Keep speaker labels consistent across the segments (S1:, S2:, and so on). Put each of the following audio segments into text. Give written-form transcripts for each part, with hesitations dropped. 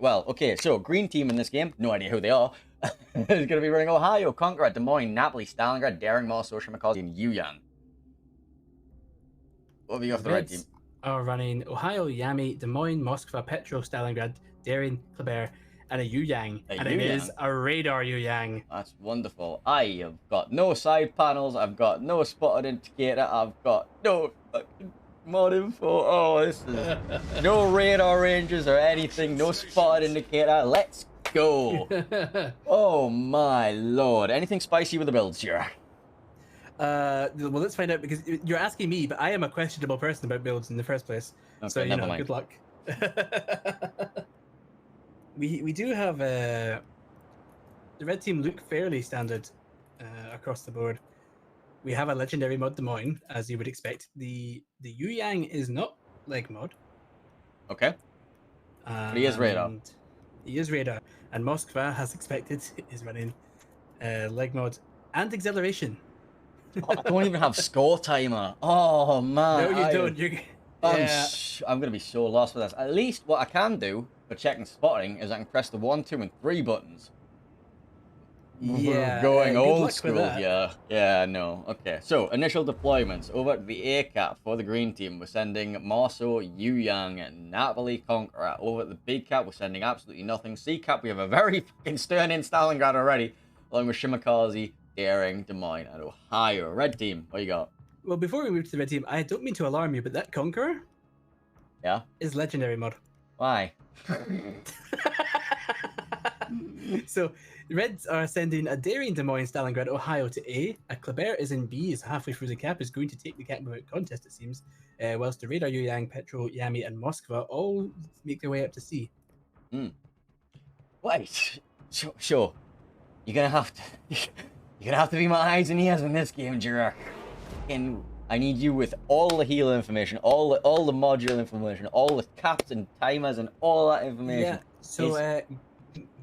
S1: well, okay, so green team in this game, no idea who they are, is going to be running Ohio, Conqueror, Des Moines, Napoli, Stalingrad, Daring, Moscow, Shimakaze, and Yuyang. What have you got for the red team?
S2: Reds are running Ohio, Yami, Des Moines, Moscow, Petro, Stalingrad, Daring, Kleber, and a Yuyang. And it is a radar Yuyang.
S1: That's wonderful. I have got no side panels. I've got no spotted indicator. I've got no fucking mod info. Oh, this is no radar ranges or anything. No spotted indicator. Let's go. Oh my lord. Anything spicy with the builds here?
S2: Well, let's find out, because you're asking me, but I am a questionable person about builds in the first place. Okay, so, you know, good luck. we do have the red team look fairly standard across the board. We have a legendary mod Des Moines, as you would expect. The Yuyang is not leg mod.
S1: Okay. But he is radar.
S2: He is radar. And Moskva, as expected, is running leg mod and exhilaration.
S1: Oh, I don't even have score timer. Oh man.
S2: No, you don't.
S1: I'm gonna be so lost with this. At least what I can do for checking spotting is I can press the 1, 2, and 3 buttons.
S2: Yeah.
S1: Going old school. Yeah, no. Okay. So initial deployments over at the A cap for the green team. We're sending Marso, Yuyang, and Napoli, Conqueror. Over at the B cap, we're sending absolutely nothing. C cap, we have a very fucking stern in Stalingrad already, along with Shimakaze, Daring, Des Moines, and Ohio. Red team, what you got?
S2: Well, before we move to the red team, I don't mean to alarm you, but that Conqueror, is legendary mod.
S1: Why?
S2: So Reds are sending a Daring, Des Moines, Stalingrad, Ohio to A. A Kleber is in B, is halfway through the cap, is going to take the cap without contest, it seems. Whilst the Radar, Yuyang, Petro, Yami, and Moskva all make their way up to C.
S1: Wait, sure. You're gonna have to be my eyes and ears in this game, Jirek. And I need you with all the heal information, all the module information, all the caps and timers and all that information.
S2: Yeah. So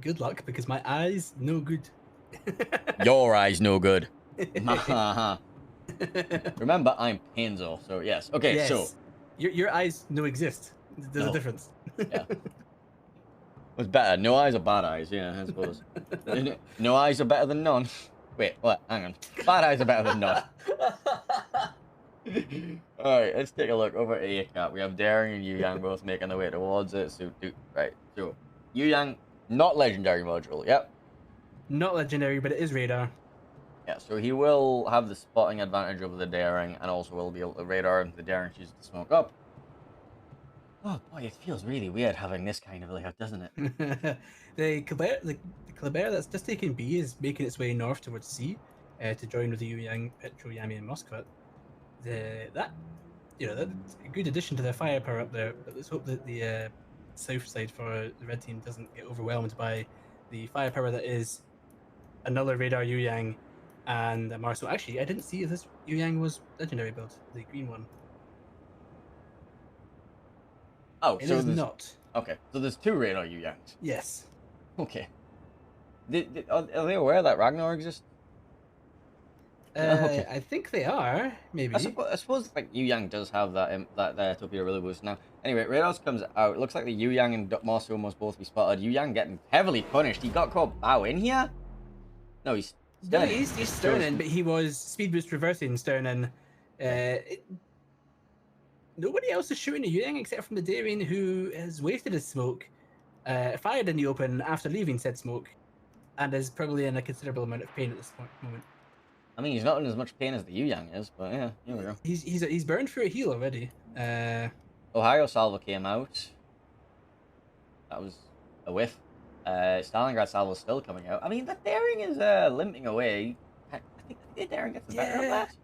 S2: good luck, because my eyes no good.
S1: Your eyes no good. Remember, I'm Hansel, so yes. Okay, yes. So
S2: your eyes no exist. There's a difference.
S1: Yeah. What's better? No eyes or bad eyes? Yeah, I suppose. No eyes are better than none. Wait, what? Hang on. Bad eyes are better than none. Alright, let's take a look over at A cap. We have Daring and Yuyang both making their way towards it. So, right. So, Yuyang, not legendary module. Yep.
S2: Not legendary, but it is radar.
S1: Yeah, so he will have the spotting advantage over the Daring, and also will be able to radar if the Daring chooses to smoke up. Oh boy, it feels really weird having this kind of layout, doesn't it?
S2: The Kleber that's just taking B is making its way north towards C to join with the Yuyang, Petro, Yami, and Moskva. That's a good addition to their firepower up there. But let's hope that the south side for the red team doesn't get overwhelmed by the firepower that is another radar Yuyang and Marso. Actually, I didn't see if this Yuyang was legendary build, the green one.
S1: Oh,
S2: it is not.
S1: Okay, so there's 2 radar Yuyangs.
S2: Yes.
S1: Okay. Are they aware that Ragnar exists?
S2: Okay. I think they are, maybe.
S1: I suppose like Yuyang does have that torpedo really boost now. Anyway, radars comes out. It looks like the Yuyang and Marso must both be spotted. Yuyang getting heavily punished. He got caught bow in here? No, he's sterning.
S2: No, he's sterning, but he was speed boost reversing sterning. Nobody else is shooting a Yuyang except from the Daring, who has wasted his smoke, fired in the open after leaving said smoke, and is probably in a considerable amount of pain at this moment.
S1: I mean, he's not in as much pain as the Yuyang is, but yeah, here we go.
S2: He's burned through a heal already.
S1: Ohio Salvo came out. That was a whiff. Stalingrad Salvo's still coming out. I mean, the Daring is limping away. I think the Daring gets the better of that.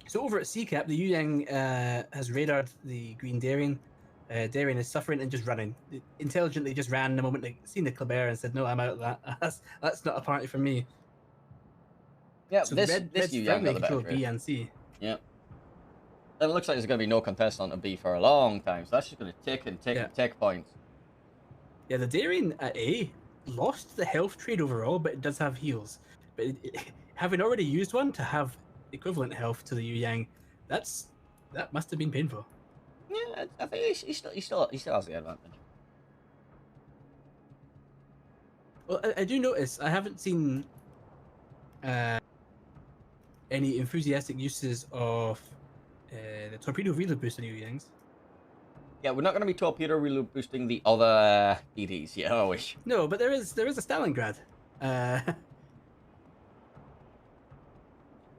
S2: So over at C-Cap, the Yuyang has radared the green Daring. Daring is suffering and just running. It intelligently just ran the moment they seen the Kleber and said, "No, I'm out of that. That's not a party for me."
S1: Yeah,
S2: so
S1: this
S2: Yuyang got the better B and C.
S1: Yeah. And it looks like there's going to be no contest on a B for a long time, so that's just going to tick and tick and tick points.
S2: Yeah, the Daring at A lost the health trade overall, but it does have heals. But having already used one to have equivalent health to the Yuyang, that must have been painful.
S1: Yeah, I think he still has the advantage.
S2: Well, I do notice I haven't seen any enthusiastic uses of the torpedo reload boost on Yu-Yangs.
S1: Yeah, we're not going to be torpedo reload boosting the other DDs. Yeah, I wish.
S2: No, but there is a Stalingrad.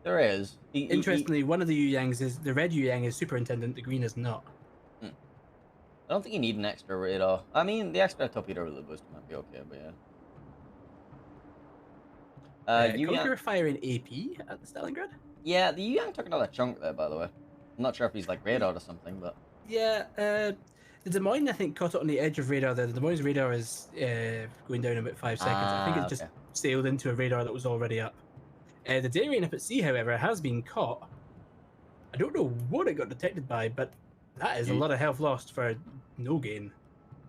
S1: There is.
S2: Interestingly, one of the Yu-Yangs is the red Yu-Yang is superintendent, the green is not.
S1: I don't think you need an extra radar. I mean, the extra torpedo reload boost might be okay, but yeah.
S2: Conqueror firing AP at the Stalingrad?
S1: Yeah, the Yu-Yang took another chunk there, by the way. I'm not sure if he's like radar or something, but...
S2: Yeah, the Des Moines, I think, caught it on the edge of radar there. The Des Moines radar is going down in about 5 seconds. I think it just sailed into a radar that was already up. The Darien up at sea, however, has been caught. I don't know what it got detected by, but that is a lot of health lost for no gain.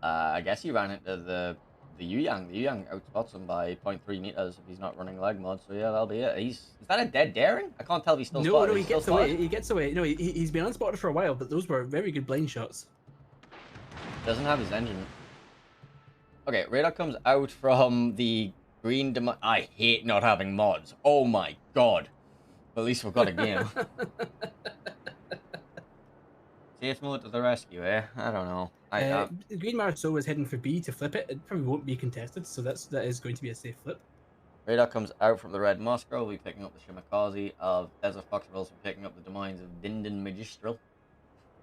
S1: I guess he ran into the Yu-Yang. The Yu-Yang outspots him by 0.3 meters if he's not running leg mode. So yeah, that'll be it. Is that a dead Daring? I can't tell if he's still spotted.
S2: No, he gets away. He gets away. No, he's been unspotted for a while, but those were very good blind shots.
S1: Doesn't have his engine. Okay, radar comes out from the green. I hate not having mods. Oh my god. At least we've got a game. Safe mode to the rescue, eh? I don't know.
S2: Green Marceau is heading for B to flip it. It probably won't be contested, so that is going to be a safe flip.
S1: Radar comes out from the red Moscow. We'll be picking up the Shimakaze of Desert Fox. We'll also be picking up the Des Moines of Dindin Magistral.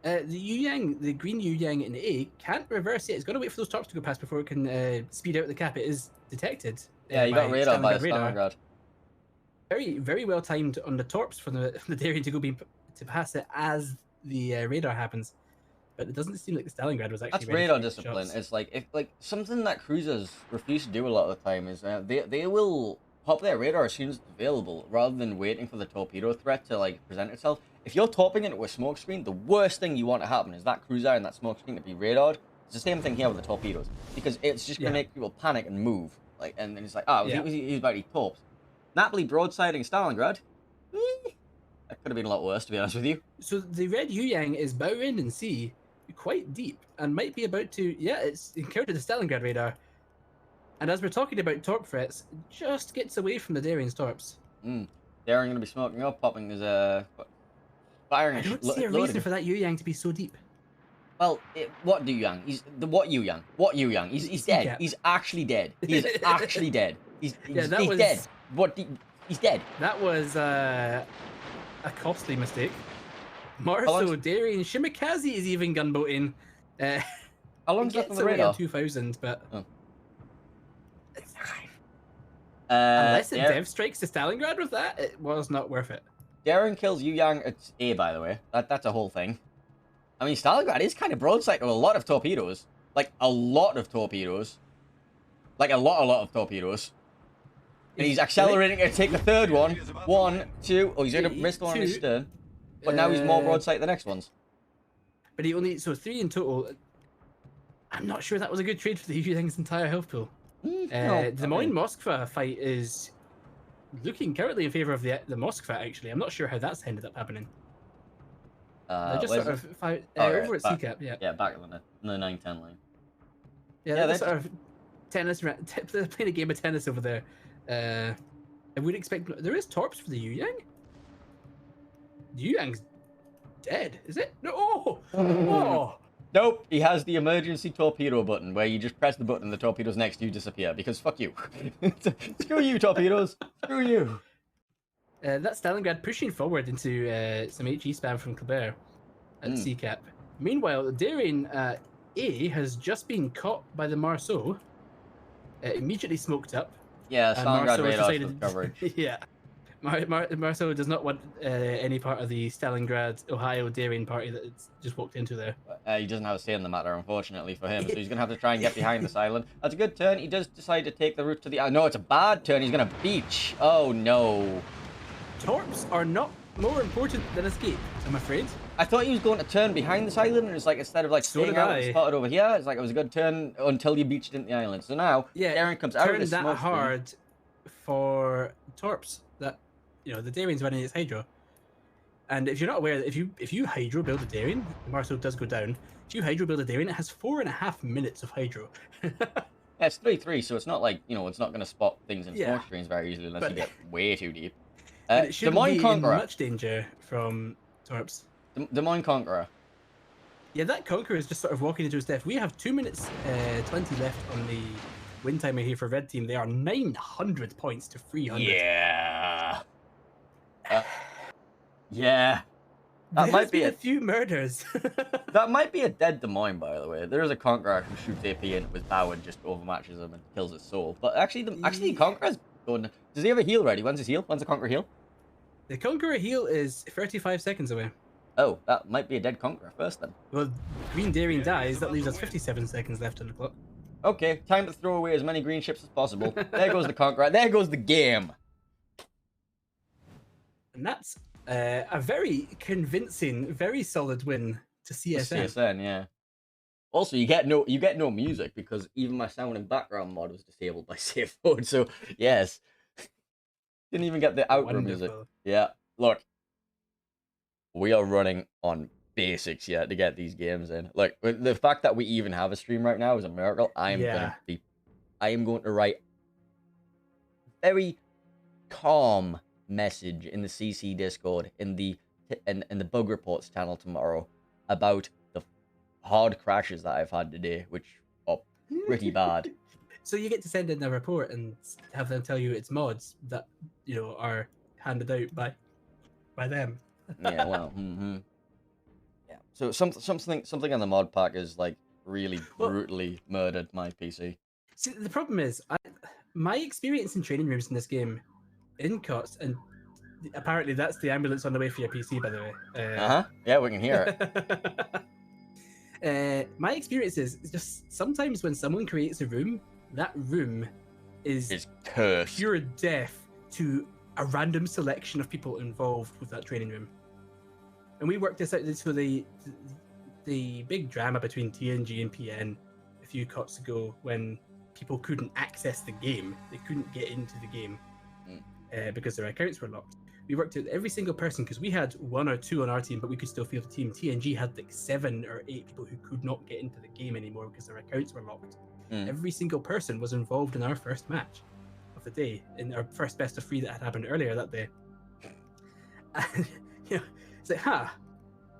S2: The Yu-Yang, the green Yu-Yang in A, can't reverse yet. It's got to wait for those torps to go past before it can speed out the cap. It is detected.
S1: Yeah, you got radar by Stalingrad.
S2: Very, very well timed on the torps for the Darien to pass it as the radar happens. But it doesn't seem like the Stalingrad was actually.
S1: That's radar discipline. Shots. It's like something that cruisers refuse to do a lot of the time is they will pop their radar as soon as it's available, rather than waiting for the torpedo threat to like present itself. If you're topping into a smoke screen, the worst thing you want to happen is that cruiser and that smoke screen to be radared. It's the same thing here with the torpedoes, because it's just gonna make people panic and move. Like, and then it's like, he's about to torps. Napoli broadsiding Stalingrad. That could have been a lot worse, to be honest with you.
S2: So the red Yu-Yang is bow end in C, quite deep, and might be about to, it's encountered the Stalingrad radar. And as we're talking about torp threats, it just gets away from the Darien's torps.
S1: Darien going to be smoking up, popping his, firing.
S2: I don't see a reason for that Yu-Yang to be so deep.
S1: Well, what Yu-Yang? What Yu-Yang? What Yu-Yang? He's dead.
S2: Yeah.
S1: He's actually dead. He's actually dead. He's dead. He's dead.
S2: That was a costly mistake. Marceau, Darien, Shimakaze is even gunboating.
S1: How long's left on the radar?
S2: 2000, but
S1: unless
S2: it dev strikes to Stalingrad with that, it was not worth it.
S1: Darien kills Yu-Yang at A, by the way. That's a whole thing. I mean, Stalingrad is kind of broadside to a lot of torpedoes. Like, a lot of torpedoes. Like, a lot of torpedoes. And he's accelerating to take the third one. 1, 2. Oh, he's going to miss the one on his stern. But now he's more broadside than the next ones.
S2: But he only... So 3 in total. I'm not sure that was a good trade for the Yu-Yang's entire health pool. The Des Moines Moskva fight is looking currently in favour of the Moskva, actually. I'm not sure how that's ended up happening. They're just sort of fight, over at CCAP, yeah.
S1: Yeah, back in the 9-10 line.
S2: Yeah, they're sort of tennis, they're playing a game of tennis over there. I would expect... There is torps for the Yu-Yang? The Yu-Yang's dead, is it? No! Oh!
S1: Nope, he has the emergency torpedo button, where you just press the button and the torpedoes next to you disappear, because fuck you. Screw you, torpedoes! Screw you!
S2: That's Stalingrad pushing forward into some HE spam from Kleber at CCAP. Meanwhile, the Darien A has just been caught by the Marceau, immediately smoked up.
S1: Yeah, Stalingrad radar coverage.
S2: Yeah. Marceau does not want any part of the Stalingrad, Ohio Darien party that it's just walked into there.
S1: He doesn't have a say in the matter, unfortunately, for him, so he's going to have to try and get behind this island. That's a good turn. He does decide to take the route to the island. No, it's a bad turn. He's going to beach. Oh, no.
S2: Torps are not more important than escape, I'm afraid.
S1: I thought he was going to turn behind this island, and it's like, instead of like staying out and spotted over here, it's like it was a good turn until you beached into the island. So now, Darien comes out of this
S2: that hard for torps that, you know, the Darien's running its hydro. And if you're not aware, if you hydro build a Darien, Marceau does go down. If you hydro build a Darien, it has 4.5 minutes of hydro.
S1: Yeah, it's 3-3, so it's not like, you know, it's not going to spot things in
S2: Yeah.
S1: smoke screens very easily unless
S2: But-
S1: you get way too deep.
S2: But it
S1: Des
S2: shouldn't
S1: Moines
S2: be in
S1: Conqueror.
S2: much danger from Torps.
S1: Des Moines Conqueror.
S2: Yeah, that Conqueror is just sort of walking into his death. We have 2 minutes 20 left on the win timer here for Red Team. They are 900 points to 300.
S1: Yeah. Yeah. That might be
S2: a few murders.
S1: That might be a dead Des Moines, by the way. There is a Conqueror who shoots AP in with power and just overmatches him and kills his soul. But actually, the Conqueror's going. Does he have a heal ready? When's his heal? When's the Conqueror heal?
S2: The Conqueror heal is 35 seconds away.
S1: Oh, that might be a dead Conqueror first then.
S2: Well, Green Daring dies. That leaves us 57 seconds left on the clock.
S1: Okay, time to throw away as many green ships as possible. There goes the Conqueror. There goes the game.
S2: And that's a very convincing, very solid win to CSN.
S1: CSN, yeah. Also, you get no music because even my sound and background mod was disabled by safe mode. So yes, didn't even get the outro music. Yeah, look, we are running on basics yet to get these games in. Like the fact that we even have a stream right now is a miracle. I am going to write very calm message in the CC Discord in the bug reports channel tomorrow about the hard crashes that I've had today, which are pretty bad.
S2: So you get to send in a report and have them tell you it's mods that, you know, are handed out by them.
S1: Yeah, well, yeah. So something in the mod pack is like really brutally murdered my PC.
S2: See, the problem is, my experience in training rooms in this game, in COTS, and apparently that's the ambulance on the way for your PC, by the way.
S1: Yeah, we can hear
S2: it. My experience is just sometimes when someone creates a room, that room is
S1: cursed.
S2: Pure death to a random selection of people involved with that training room. And we worked this out. So the big drama between TNG and PN a few COTS ago, when people couldn't access the game, they couldn't get into the game because their accounts were locked. We worked out every single person, because we had 1 or 2 on our team, but we could still field the team. TNG had like 7 or 8 people who could not get into the game anymore because their accounts were locked. Every single person was involved in our first match of the day, in our first best of 3 that had happened earlier that day. And you know, it's like,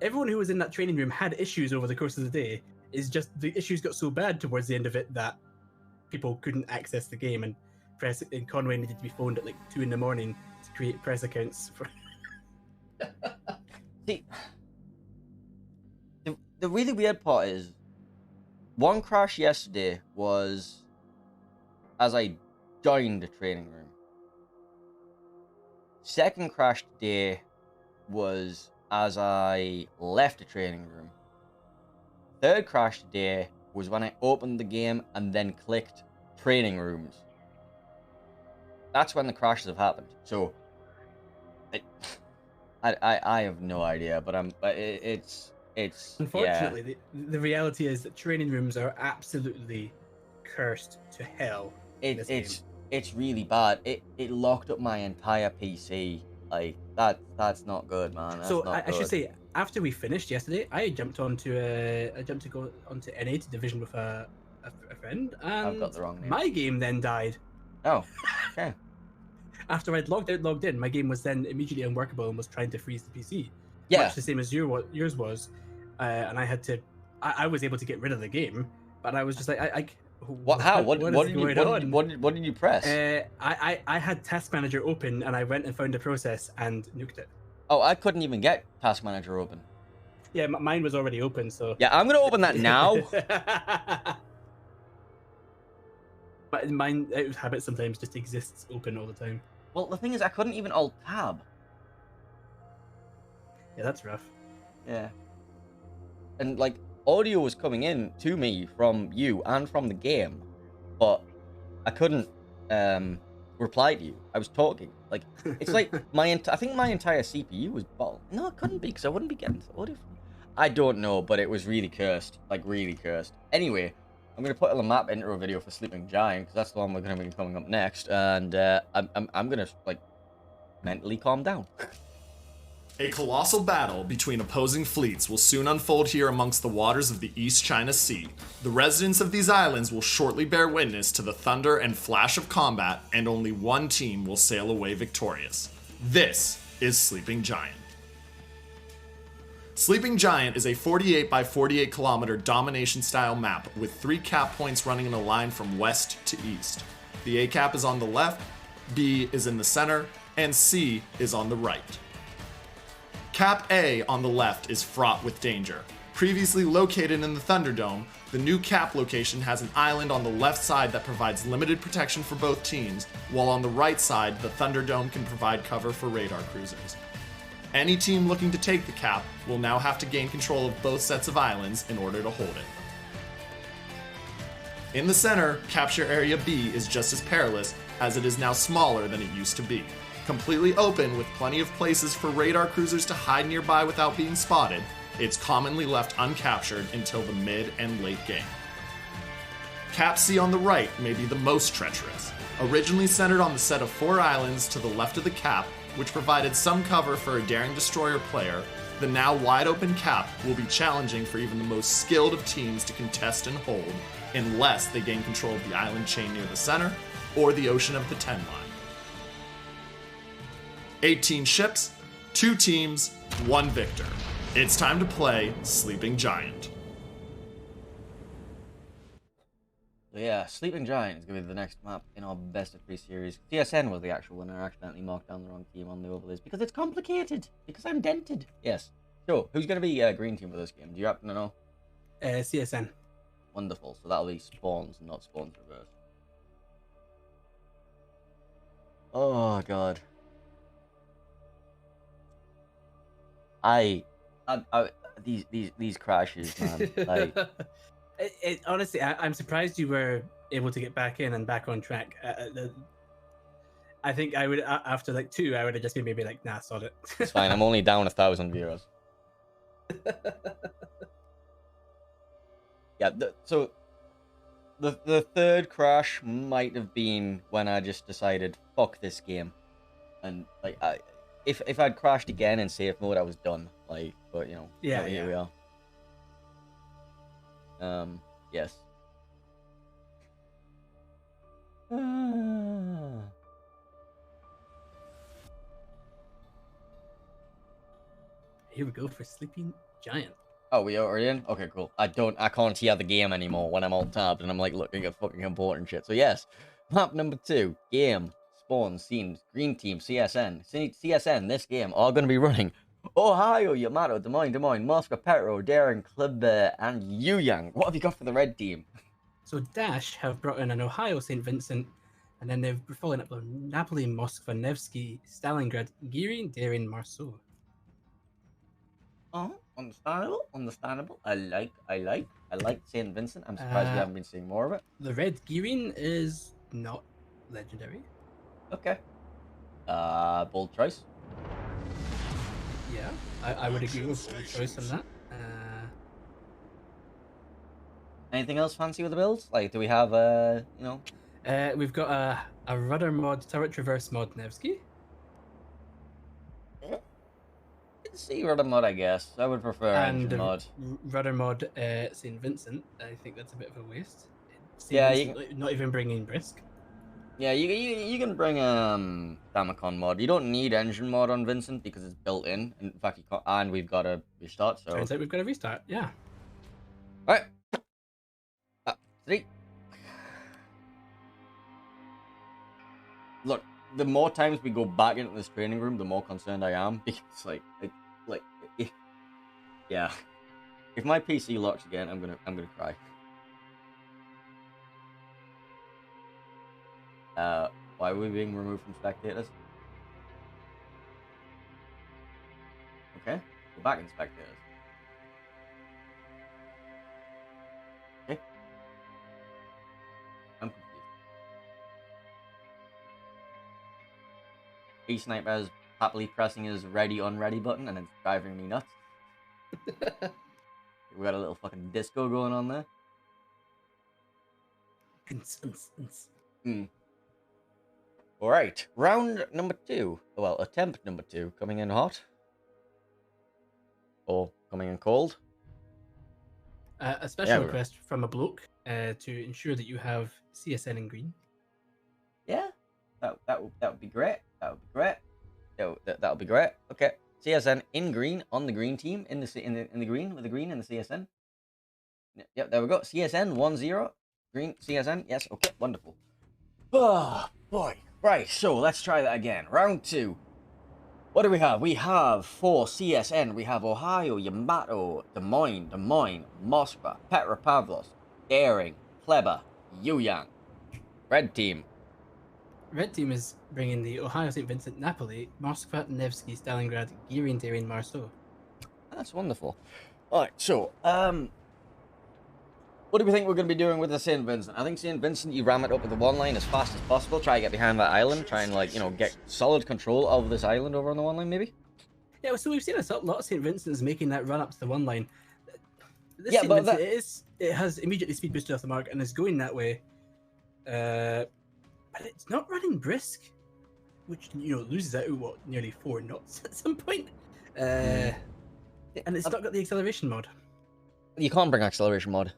S2: everyone who was in that training room had issues over the course of the day. It's just the issues got so bad towards the end of it that people couldn't access the game, and Conway needed to be phoned at like 2 in the morning to create press accounts for.
S1: See, the really weird part is, one crash yesterday was as I joined the training room. Second crash today was as I left the training room. Third crash today was when I opened the game and then clicked training rooms. That's when the crashes have happened. So, I have no idea, but it's
S2: Unfortunately, the reality is that training rooms are absolutely cursed to hell.
S1: It's really bad. It locked up my entire PC. Like that's not good, man.
S2: So I should say, after we finished yesterday, I jumped to go onto NA to division with a friend, and
S1: I've got the wrong name.
S2: My game then died.
S1: Oh, okay.
S2: After I'd logged out, logged in, my game was then immediately unworkable and was trying to freeze the PC.
S1: Yeah.
S2: Much the same as yours was, and I had to. I was able to get rid of the game, but I was just like,
S1: What? How? What did you press?
S2: I had Task Manager open, and I went and found a process and nuked it.
S1: Oh, I couldn't even get Task Manager open.
S2: Yeah, mine was already open, so.
S1: Yeah, I'm gonna open that now.
S2: But mine, out of habit, sometimes just exists open all the time.
S1: Well, the thing is, I couldn't even alt tab.
S2: Yeah, that's rough.
S1: Yeah. And like, audio was coming in to me from you and from the game, but I couldn't reply to you. I was talking. Like, it's like I think my entire CPU was bottled. No, it couldn't be, because I wouldn't be getting audio. I don't know, but it was really cursed. Like, really cursed. Anyway, I'm going to put a map intro video for Sleeping Giant, because that's the one we're going to be coming up next, and I'm going to, like, mentally calm down.
S3: A colossal battle between opposing fleets will soon unfold here amongst the waters of the East China Sea. The residents of these islands will shortly bear witness to the thunder and flash of combat, and only one team will sail away victorious. This is Sleeping Giant. Sleeping Giant is a 48 by 48 kilometer domination style map with 3 cap points running in a line from west to east. The A cap is on the left, B is in the center, and C is on the right. Cap A on the left is fraught with danger. Previously located in the Thunderdome, the new cap location has an island on the left side that provides limited protection for both teams, while on the right side, the Thunderdome can provide cover for radar cruisers. Any team looking to take the cap will now have to gain control of both sets of islands in order to hold it. In the center, capture area B is just as perilous, as it is now smaller than it used to be. Completely open with plenty of places for radar cruisers to hide nearby without being spotted, it's commonly left uncaptured until the mid and late game. Cap C on the right may be the most treacherous. Originally centered on the set of 4 islands to the left of the cap, which provided some cover for a daring destroyer player, the now wide open cap will be challenging for even the most skilled of teams to contest and hold, unless they gain control of the island chain near the center or the Ocean of the Ten line. 18 ships, 2 teams, 1 victor. It's time to play Sleeping Giant.
S1: Yeah, Sleeping Giant is going to be the next map in our best of 3 series. CSN was the actual winner. I accidentally marked down the wrong team on the overlays because it's complicated. Because I'm dented. Yes. So, who's going to be green team for this game? Do you happen to know?
S2: CSN.
S1: Wonderful. So that'll be spawns, not spawns reverse. Oh god. These crashes, man. Like,
S2: honestly, I'm surprised you were able to get back in and back on track. I think I would, after like 2, I would have just been maybe like, nah, sod it.
S1: It's fine. I'm only down 1,000 viewers. Yeah. So the third crash might have been when I just decided, fuck this game, and like if I'd crashed again in safe mode, I was done. Like, but you know,
S2: yeah,
S1: here we are. Yes.
S2: Here we go for Sleeping Giant.
S1: Oh, we are in? Okay, cool. I can't hear the game anymore when I'm alt tabbed and I'm like looking at fucking important shit. So yes, map number 2, game, spawn, scenes, green team, CSN. CSN, this game, are going to be running Ohio, Yamato, Des Moines, Moscow, Petro, Daring, Klubber, and Yuyang. What have you got for the red team?
S2: So Dash have brought in an Ohio St. Vincent, and then they've followed up with Napoli, Moskva, Nevsky, Stalingrad, Girin, Daring, Marceau.
S1: Oh, understandable. I like St. Vincent. I'm surprised we haven't been seeing more of it.
S2: The red Girin is not legendary.
S1: Okay. Bold choice.
S2: Yeah, I would agree with bold choice on that.
S1: Anything else fancy with the builds? Like, do we have you know?
S2: We've got a rudder mod, turret reverse mod, Nevsky.
S1: See rudder mod, I guess. I would prefer engine mod.
S2: Rudder mod, St. Vincent. I think that's a bit of a waste.
S1: Yeah,
S2: not even bringing Brisk.
S1: Yeah, you can bring Damacon mod. You don't need engine mod on Vincent because it's built in. In fact, you can't, and we've got a restart. So
S2: turns out we've got a restart. Yeah.
S1: All right. 3. Look, the more times we go back into this training room, the more concerned I am because yeah, if my PC locks again, I'm gonna cry. Why are we being removed from spectators? Okay, go back in spectators. Okay, I'm confused. E-Sniper is happily pressing his ready unready button and it's driving me nuts. We got a little fucking disco going on there. Alright, round number 2. Well, attempt number 2 coming in hot. Or coming in cold.
S2: A special request from a bloke to ensure that you have CSN in green.
S1: Yeah, that would be great. That would be great. That would be great. Okay, CSN in green on the green team in the green with the green in the CSN. Yep, there we go. CSN 1-0. Green CSN. Yes. Okay. Wonderful. Oh boy. Right. So let's try that again. Round 2. What do we have? We have for CSN, we have Ohio, Yamato, Des Moines, Moskva, Petropavlovsk, Daring, Kleber, Yuyang. Red team.
S2: Red team is bringing the Ohio, St. Vincent, Napoli, Moskva, Nevsky, Stalingrad, Girin, Daring, Marceau.
S1: That's wonderful. All right. So, what do we think we're going to be doing with the St. Vincent? I think St. Vincent, you ram it up with the one line as fast as possible. Try to get behind that island. Try and, like, get solid control of this island over on the one line, maybe?
S2: Yeah, so we've seen a lot of St. Vincent's making that run up to the one line. This
S1: yeah,
S2: St.
S1: but
S2: Vincent, it has immediately speed boosted off the mark and is going that way. But it's not running brisk, which, loses out, nearly 4 knots at some point. And it's not got the acceleration mod.
S1: You can't bring acceleration mod.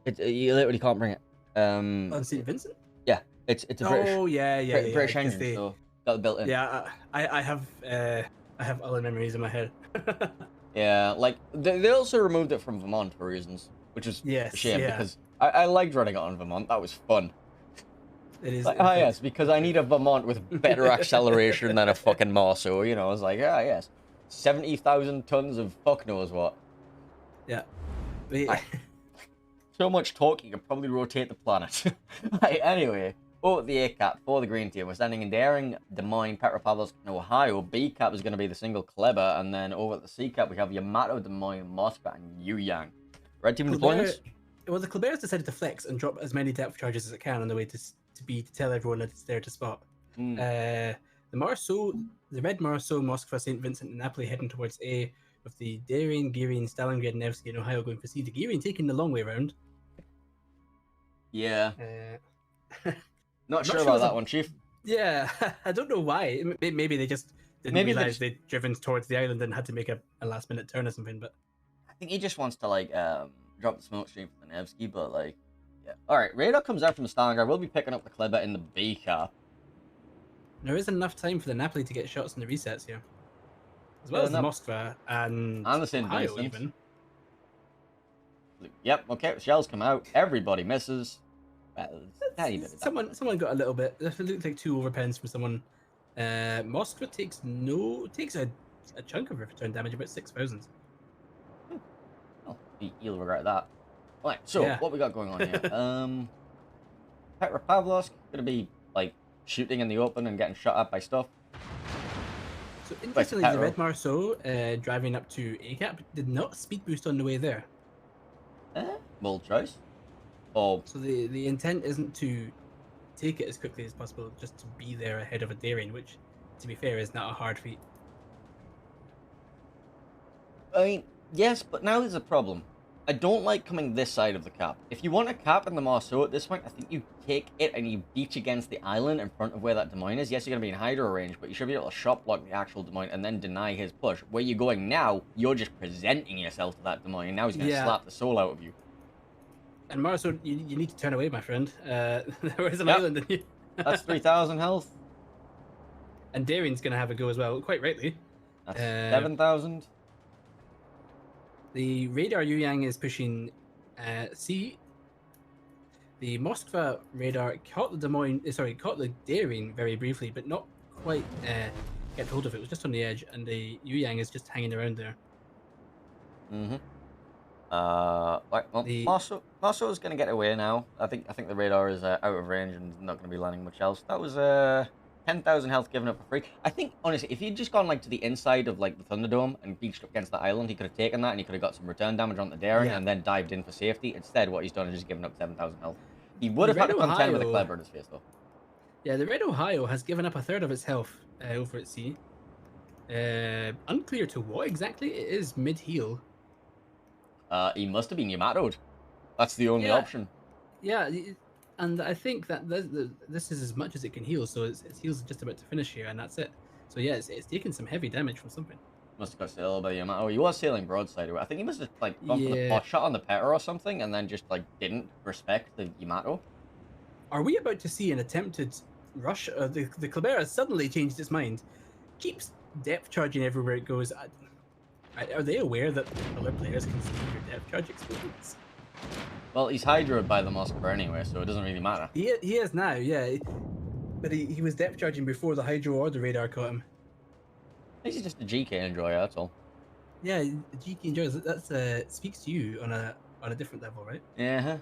S1: You literally can't bring it.
S2: On St. Vincent?
S1: Yeah, it's a British.
S2: Oh yeah,
S1: British engine, so got it built in.
S2: Yeah, I have other memories in my head.
S1: Yeah, like they also removed it from Vermont for reasons, which is a shame because I liked running it on Vermont. That was fun.
S2: It is.
S1: Like, yes, because I need a Vermont with better acceleration than a fucking Marceau. I was like, yes, 70,000 tons of fuck knows what.
S2: Yeah.
S1: So much torque, you could probably rotate the planet. Right, anyway, over at the A cap for the green team, we're standing in Daring, Des Moines, Petropavlovsk, and Ohio. B cap is going to be the single Kleber, and then over at the C cap, we have Yamato, Des Moines, Moskva, and Yuyang. Red team deployments?
S2: Well, the Kleber's decided to flex and drop as many depth charges as it can on the way to tell everyone that it's there to spot. The Marceau, the red Marceau, Moskva, St. Vincent, and Napoli heading towards A, with the Daring, Girin, Stalingrad, Nevsky, and Ohio going for C. The Girin taking the long way around.
S1: Yeah. Not sure about that one, Chief.
S2: Yeah, I don't know why. Maybe they just didn't realize they'd driven towards the island and had to make a last-minute turn or something. But
S1: I think he just wants to drop the smoke stream for the Nevsky, but yeah. All right, radar comes out from the Stalingrad. We'll be picking up the Kleber in the B car.
S2: There isn't enough time for the Napoli to get shots in the resets here, as well as the Moskva and
S1: the St.
S2: Ohio
S1: Vincent.
S2: even.
S1: Yep. Okay. Shells come out. Everybody misses.
S2: Someone got a little bit. It looked like 2 overpens from someone. Moskva takes a chunk of return damage, about 6,000.
S1: Oh, you'll regret that. Right. So what we got going on here? Petropavlovsk gonna be shooting in the open and getting shot at by stuff.
S2: So interestingly, the red Marceau driving up to A cap did not speed boost on the way there.
S1: Bold choice. Oh.
S2: So the intent isn't to take it as quickly as possible, just to be there ahead of a Daring, which, to be fair, is not a hard feat.
S1: I mean, yes, but now there's a problem. I don't like coming this side of the cap. If you want a cap in the Marceau at this point, I think you take it and you beach against the island in front of where that Des Moines is. Yes, you're going to be in hydro range, but you should be able to shot block the actual Des Moines and then deny his push. Where you're going now, you're just presenting yourself to that Des Moines, and now he's going to slap the soul out of you.
S2: And Marceau, you need to turn away, my friend. There is an island in you.
S1: That's 3,000 health.
S2: And Daring's going to have a go as well, quite rightly.
S1: That's 7,000.
S2: The radar Yuyang is pushing C. The Moskva radar caught the Daring very briefly, but not quite get hold of it. It was just on the edge, and the Yuyang is just hanging around there.
S1: Marceau is going to get away now. I think the radar is out of range and not going to be landing much else. That was 10,000 health given up for free. I think, honestly, if he'd just gone to the inside of the Thunderdome and beached up against the island, he could have taken that and he could have got some return damage on the Daring and then dived in for safety. Instead, what he's done is just given up 7,000 health. He would have had to contend with a Kleber in his face, though.
S2: Yeah, the red Ohio has given up a third of its health over at C. Unclear to what exactly. It is mid-heal.
S1: He must have been Yamato'd. That's the only option.
S2: Yeah, and I think that this is as much as it can heal, so its heal's just about to finish here, and that's it. So yeah, it's taking some heavy damage from something.
S1: Must have got sailed by Yamato. He was sailing broadside. I think he must have like gone for the
S2: Yeah.
S1: pot shot on the Petter or something, and then just like didn't respect the Yamato.
S2: Are we about to see an attempted rush? The Clubber has suddenly changed its mind. Keeps depth charging everywhere it goes. Are they aware that other players can see your depth charge experience?
S1: Well, he's hydroed by the Moskva anyway, so it doesn't really matter.
S2: He is now, yeah. But he was depth charging before the hydro or the radar caught him.
S1: He's just a GK enjoyer, that's all.
S2: Yeah, the GK enjoys it. That's speaks to you on a different level, right?
S1: Yeah,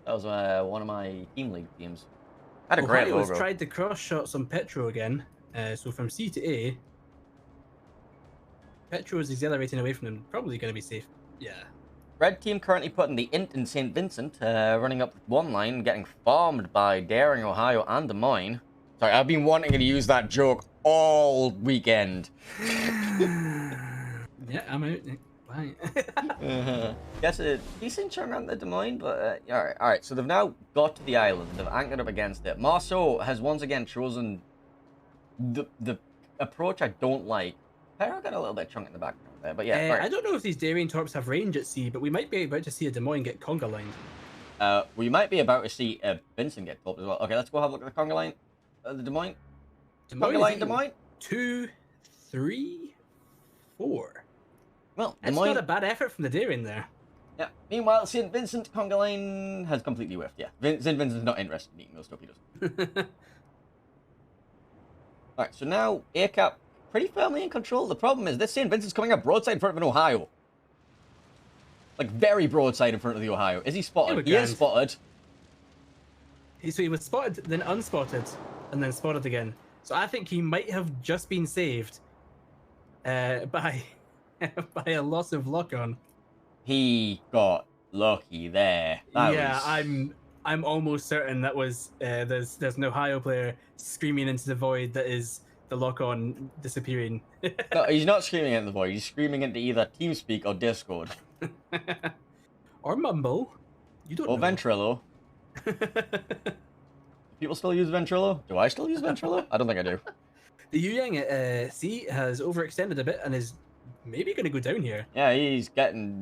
S1: that was one of my team league teams. Had a great
S2: Ohio's
S1: logo.
S2: tried to cross shot some Petro again. So from C to A, Petro is accelerating away from them. Probably going to be safe. Yeah.
S1: Red team currently putting the Int in St. Vincent, running up one line, getting farmed by Daring, Ohio, and Des Moines. Sorry, I've been wanting to use that joke all weekend.
S2: Yeah, I'm out. Bye.
S1: Guess a decent chunk on the Des Moines, but all right. So they've now got to the island. They've anchored up against it. Marceau has once again chosen the approach I don't like. Pero got a little bit chunk in the background there, but yeah. Right.
S2: I don't know if these Darien torps have range at sea, but we might be about to see a Des Moines get conga lined.
S1: We might be about to see Vincent get top as well. Okay, let's go have a look at the conga line. The Des Moines. Conga line, Des Moines.
S2: 2, 3, 4.
S1: Well, Des
S2: It's
S1: Moines.
S2: not a bad effort from the Darien there.
S1: Yeah. Meanwhile, St. Vincent conga line has completely whiffed. Yeah, St. Vincent's not interested in eating those torpedoes. All right, so now ACAP pretty firmly in control. The problem is this St. Vincent's coming up broadside in front of an Ohio. Like, very broadside in front of the Ohio. Is he spotted? He is spotted.
S2: So he was spotted, then unspotted, and then spotted again. So I think he might have just been saved by a loss of lock-on.
S1: He got lucky there.
S2: I'm almost certain that was there's an Ohio player screaming into the void that is the lock-on disappearing.
S1: No, he's not screaming into the void. He's screaming into either TeamSpeak or Discord.
S2: Or Mumble. You don't
S1: or
S2: know.
S1: Ventrilo. People still use Ventrilo? Do I still use Ventrilo? I don't think I do.
S2: The Yu-Yang at C has overextended a bit and is maybe going to go down here.
S1: Yeah, he's getting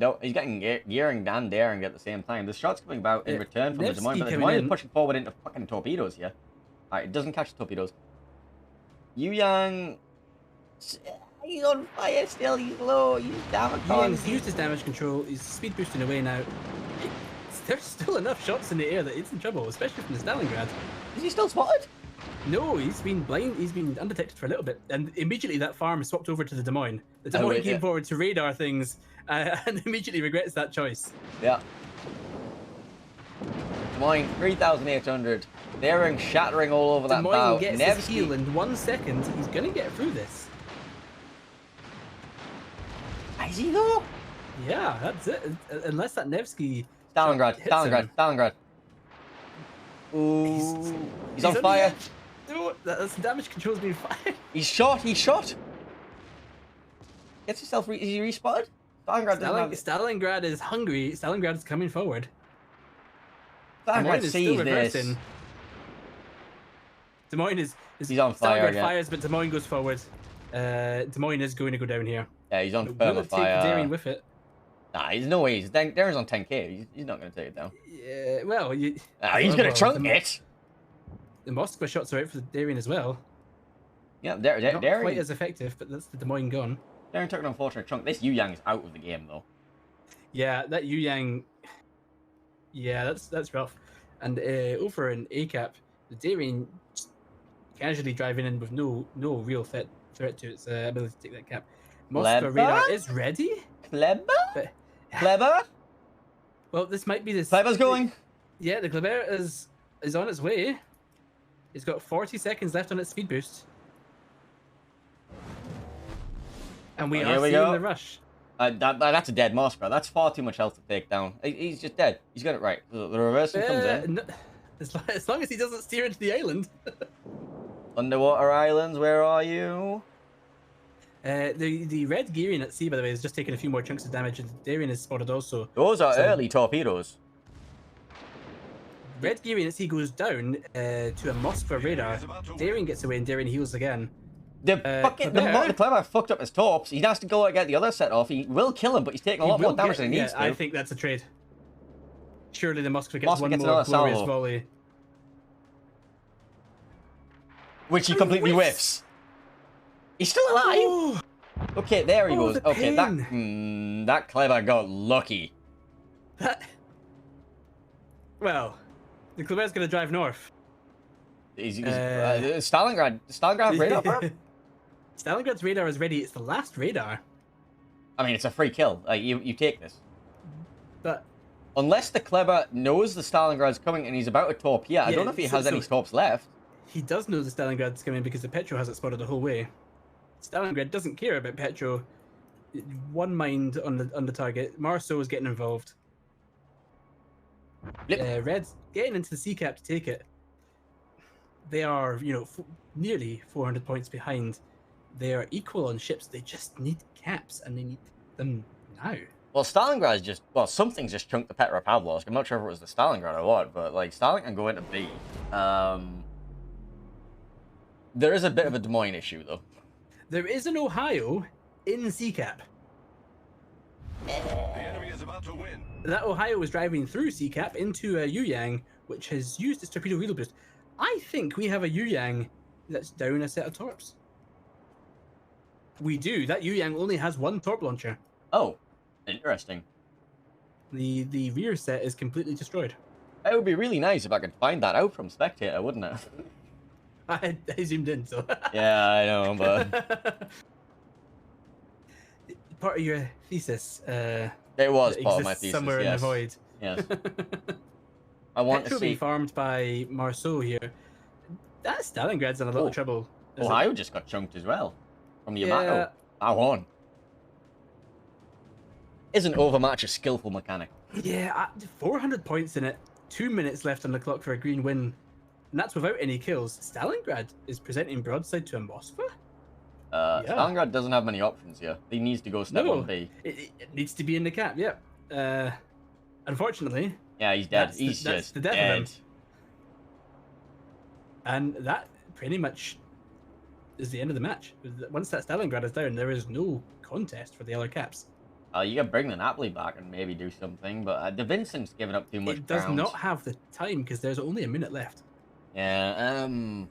S1: gearing and daring at the same time. The shot's coming about in return from the Des Moines, but the Des Moines is pushing forward into fucking torpedoes here. Alright, it doesn't catch the torpedoes. Yu-Yang... He's on fire still, he's low, he's damage.
S2: Yu-Yang's used his damage control, he's speed boosting away now. There's still enough shots in the air that it's in trouble, especially from the Stalingrad.
S1: Is he still spotted?
S2: No, he's been blind. He's been undetected for a little bit, and immediately that farm swapped over to the Des Moines. The Des Moines came forward to radar things, and immediately regrets that choice.
S1: Yeah. Des Moines 3,800. Daring shattering all over that bow.
S2: Des Moines gets his heal in 1 second. He's gonna get through this.
S1: Is he though?
S2: Yeah, that's it. Unless that Nevsky.
S1: Stalingrad. Ooh. He's on fire.
S2: No, that's damage control's been fired.
S1: He's shot. Gets himself. Is he respotted?
S2: Stalingrad is hungry. Stalingrad is coming forward.
S1: Stalingrad sees this.
S2: Des Moines is
S1: he's on fire.
S2: Stalingrad fires, but Des Moines goes forward. Des Moines is going to go down here.
S1: Yeah, he's on fire.
S2: Take Daring with it.
S1: Nah, there's no way. Daring's on 10k. He's not going to take it down.
S2: Yeah, well,
S1: he's going to chunk it.
S2: The Moskva shots are out for the Daring as well.
S1: Yeah,
S2: Not
S1: Daring
S2: quite as effective, but that's the Des Moines gone.
S1: Daring took an unfortunate chunk. This Yu-Yang is out of the game though.
S2: Yeah, that Yu-Yang. Yeah, that's rough. And over in ACAP, the Daring casually driving in with no real threat to its ability to take that cap. Moskva radar is ready.
S1: Clever.
S2: Well, this might be this.
S1: Clever's going.
S2: Yeah, the Clever is on its way. It's got 40 seconds left on its speed boost. And we are seeing the rush.
S1: That's a dead Moskva. That's far too much health to take down. He's just dead. He's got it right. The reversal comes in.
S2: No, as long as he doesn't steer into the island.
S1: Underwater islands, where are you?
S2: The red Gearing at sea, by the way, is just taking a few more chunks of damage, and Darien is spotted also.
S1: Those are early torpedoes.
S2: Red Gearing at sea goes down to a Moskva radar. Darien gets away, and Darien heals again.
S1: The Clever fucked up his torps. He has to go and get the other set off. He will kill him, but he's taking a lot more damage than he needs to.
S2: I think that's a trade. Surely the Moskva gets
S1: Moskva
S2: one
S1: gets
S2: more
S1: another
S2: glorious
S1: salvo.
S2: volley.
S1: Which he completely whiffs. He's still alive!
S2: Oh,
S1: Okay, there he goes.
S2: the
S1: Okay,
S2: pain.
S1: that Clever got lucky.
S2: Well, the Kleber's going to drive north.
S1: Stalingrad have radar for him?
S2: Stalingrad's radar is ready. It's the last radar.
S1: I mean, it's a free kill. Like, you take this.
S2: But
S1: unless the Kleber knows the Stalingrad's coming and he's about to torpedo, I don't know if he has any stops left.
S2: He does know the Stalingrad's coming because the Petro has it spotted the whole way. Stalingrad doesn't care about Petro. One mind on the target. Marceau is getting involved. Red's getting into the sea cap to take it. They are, nearly 400 points behind. They are equal on ships. They just need caps, and they need them now.
S1: Well, Stalingrad's something's just chunked the Petropavlovsk. I'm not sure if it was the Stalingrad or what, but like Stalingrad going to B. There is a bit of a Des Moines issue though.
S2: There is an Ohio in CCAP.
S4: The enemy is about to win.
S2: That Ohio was driving through CCAP into a Yuyang, which has used its torpedo wheel boost. I think we have a Yuyang that's down a set of torps. We do. That Yuyang only has one torp launcher.
S1: Oh, interesting.
S2: The rear set is completely destroyed.
S1: It would be really nice if I could find that out from Spectator, wouldn't it?
S2: I zoomed in, so.
S1: Yeah, I know, but
S2: part of your thesis.
S1: It was part of my thesis.
S2: Somewhere in the void.
S1: Yes. I want
S2: Petro
S1: to see.
S2: being farmed by Marceau here. That Stalingrad's in a lot of trouble.
S1: Ohio just got chunked as well from the Yamato. I won. Isn't Overmatch a skillful mechanic?
S2: Yeah, 400 points in it. 2 minutes left on the clock for a green win. And that's without any kills. Stalingrad is presenting broadside to a Moskva?
S1: Stalingrad doesn't have many options here. He needs to go step 1B.
S2: It needs to be in the cap, yeah. Unfortunately.
S1: Yeah, he's dead.
S2: He's
S1: just
S2: the death
S1: dead.
S2: of him. And that pretty much is the end of the match. Once that Stalingrad is down, there is no contest for the other caps.
S1: You can bring the Napoli back and maybe do something, but De Vincent's given up too much
S2: It does
S1: ground.
S2: not have the time because there's only a minute left.
S1: Yeah, can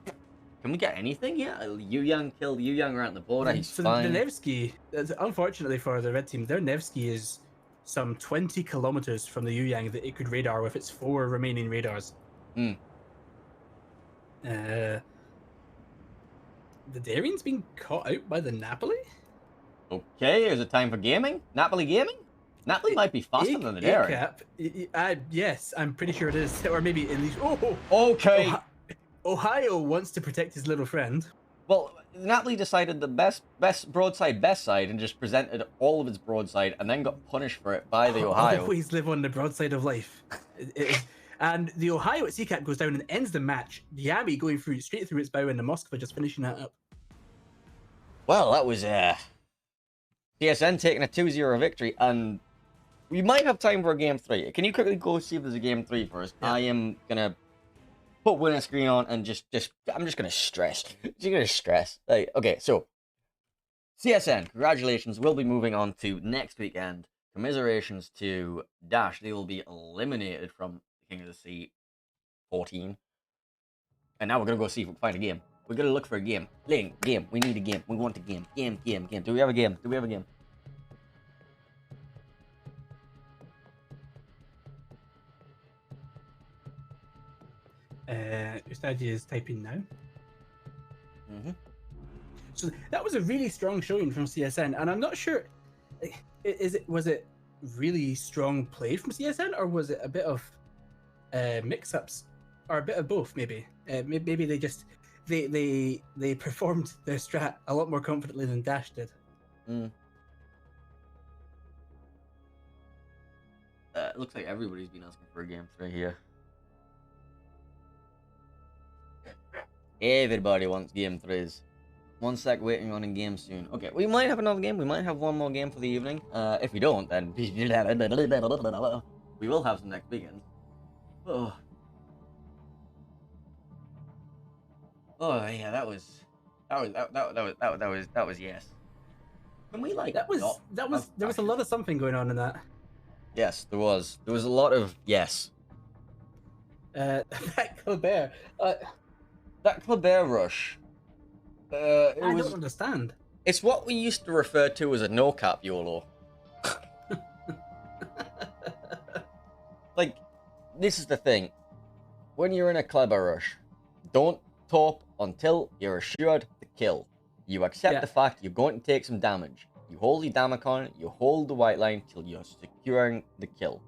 S1: we get anything? Yeah, Yu-Yang killed Yu-Yang around the border, he's fine.
S2: The Nevsky, unfortunately for the red team, their Nevsky is some 20 kilometers from the Yu-Yang that it could radar with its 4 remaining radars. The Darien's being caught out by the Napoli?
S1: Okay, is it time for gaming? Napoli gaming? Napoli might be faster than the Darien.
S2: Yes, I'm pretty sure it is. Or maybe at least...
S1: Okay.
S2: Ohio wants to protect his little friend.
S1: Well, Napoli decided the best broadside best side and just presented all of its broadside and then got punished for it by the Ohio.
S2: Always live on the broadside of life. And the Ohio at CCAP goes down and ends the match. Yami going straight through its bow and the Moskva just finishing that up.
S1: Well, that was CSN taking a 2-0 victory, and we might have time for a game 3. Can you quickly go see if there's a game 3 for us? Yeah. I am gonna put winner screen on and I'm just gonna stress. Like, okay, so CSN, congratulations. We'll be moving on to next weekend. Commiserations to Dash. They will be eliminated from King of the Sea 14. And now we're gonna go see if we can find a game. We're gonna look for a game. Game. We need a game. We want a game. Game. Do we have a game?
S2: Ustadi is typing now. So that was a really strong showing from CSN, and I'm not sure. Was it really strong play from CSN, or was it a bit of mix-ups, or a bit of both? Maybe maybe they just they performed their strat a lot more confidently than Dash did.
S1: It looks like everybody's been asking for a game 3 here. Everybody wants game 3s. 1 sec, waiting on a game soon. Okay, we might have another game. We might have one more game for the evening. If we don't, then we will have some next weekend. Oh yeah, that was That was yes. Can we like
S2: That was
S1: not
S2: that was
S1: have
S2: there was a
S1: ashes?
S2: lot of something going on in that.
S1: Yes, there was. There was a lot of yes.
S2: That Colbert.
S1: That Kleber rush. It
S2: I
S1: was.
S2: don't understand.
S1: It's what we used to refer to as a no cap YOLO. Like, this is the thing. When you're in a Kleber rush, don't top until you're assured the kill. You accept
S2: Yeah.
S1: the fact you're going to take some damage. You hold your Damacon, you hold the white line till you're securing the kill.